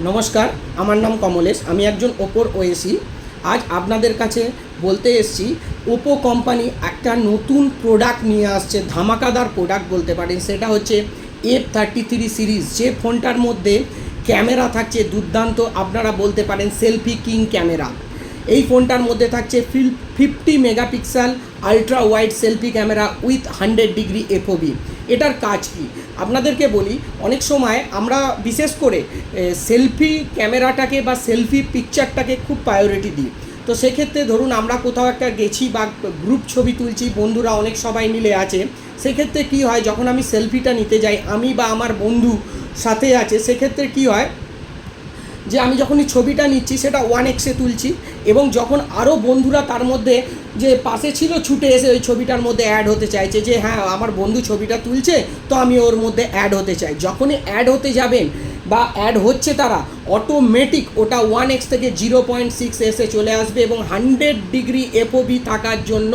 নমস্কার, আমার নাম কমলেশ। আমি একজন ওপোর ওএসি। আজ আপনাদের কাছে বলতে এসেছি, ওপো কোম্পানি একটা নতুন প্রোডাক্ট নিয়ে আসছে, ধামাকাদার প্রোডাক্ট বলতে পারেন। সেটা হচ্ছে F33 সিরিজ, যে ফোনটার মধ্যে ক্যামেরা থাকছে দুর্দান্ত, আপনারা বলতে পারেন সেলফি কিং ক্যামেরা। এই ফোনটার মধ্যে থাকছে 50 megapixel ultra wide selfie camera with 100 degree FOB. এটার কাজ কি আপনাদেরকে বলি। অনেক সময় আমরা বিশেষ করে সেলফি ক্যামেরাটাকে বা সেলফি পিকচারটাকে খুব প্রায়োরিটি দিই। তো সেক্ষেত্রে ধরুন আমরা কোথাও একটা গেছি বা গ্রুপ ছবি তুলছি, বন্ধুরা অনেক সবাই মিলে আছে, সেক্ষেত্রে কী হয়, যখন আমি সেলফিটা নিতে যাই, আমি বা আমার বন্ধু সাথে আছে, সেক্ষেত্রে কী হয় যে আমি যখন এই ছবিটা নিচ্ছি সেটা 1x তুলছি, এবং যখন আরও বন্ধুরা তার মধ্যে যে পাশে ছিল ছুটে এসে ওই ছবিটার মধ্যে অ্যাড হতে চাইছে, যে হ্যাঁ আমার বন্ধু ছবিটা তুলছে তো আমি ওর মধ্যে অ্যাড হতে চাই। যখনই অ্যাড হতে যাবেন বা অ্যাড হচ্ছে, তারা অটোমেটিক ওটা 1x থেকে 0.6 এসে চলে আসবে, এবং 100 ডিগ্রি এফওবি থাকার জন্য,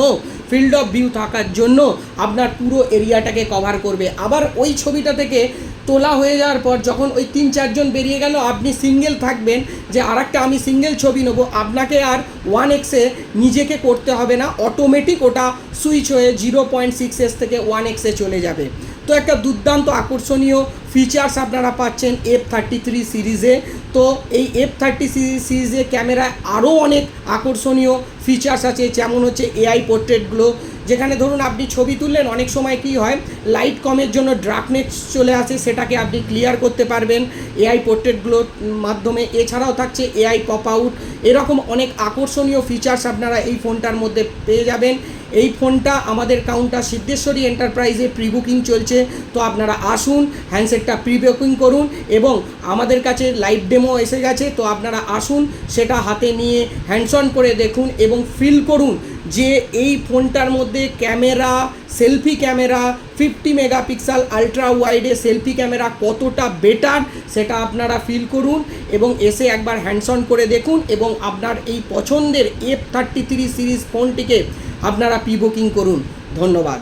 ফিল্ড অফ ভিউ থাকার জন্য আপনার পুরো এরিয়াটাকে কভার করবে। আবার ওই ছবিটা থেকে তোলা হয়ে যাওয়ার পর যখন ওই 3-4 জন বেরিয়ে গেল, আপনি সিঙ্গেল থাকবেন যে আরেকটা আমি সিঙ্গেল ছবি নেবো, আপনাকে আর 1x নিজেকে করতে হবে না, অটোমেটিক ওটা সুইচ হয়ে 0.6s থেকে 1x চলে যাবে। তো একটা দুর্দান্ত আকর্ষণীয় ফিচার্স আপনারা পাচ্ছেন F33 সিরিজে। তো এই F30 সিরিজে ক্যামেরায় আরও অনেক আকর্ষণীয় ফিচার্স আছে, যেমন হচ্ছে এআই পোর্ট্রেটগুলো, যেখানে ধরুন আপনি ছবি তুললেন, অনেক সময় কী হয় লাইট কমের জন্য ডার্কনেস চলে আসে, সেটাকে আপনি ক্লিয়ার করতে পারবেন এআই পোর্ট্রেটগুলোর মাধ্যমে। এছাড়াও থাকছে এআই পপ আউট, এরকম অনেক আকর্ষণীয় ফিচার্স আপনারা এই ফোনটার মধ্যে পেয়ে যাবেন। এই ফোনটা আমাদের কাউন্টার সিদ্ধেশ্বরী এন্টারপ্রাইজে প্রি বুকিং চলছে, তো আপনারা আসুন, হ্যান্ডসেটটা প্রি বুকিং করুন, এবং আমাদের কাছে লাইভ ডেমো এসে গেছে, তো আপনারা আসুন, সেটা হাতে নিয়ে হ্যান্ডস অন করে দেখুন এবং ফিল করুন যে এই ফোনটার মধ্যে camera, selfie camera, 50 megapixel ultra ওয়াইডে সেলফি ক্যামেরা কতটা বেটার, সেটা আপনারা ফিল করুন এবং এসে একবার হ্যান্ডস অন করে দেখুন, এবং আপনার এই পছন্দের F33 সিরিজ ফোনটিকে আপনারা প্রি বুকিং করুন। ধন্যবাদ।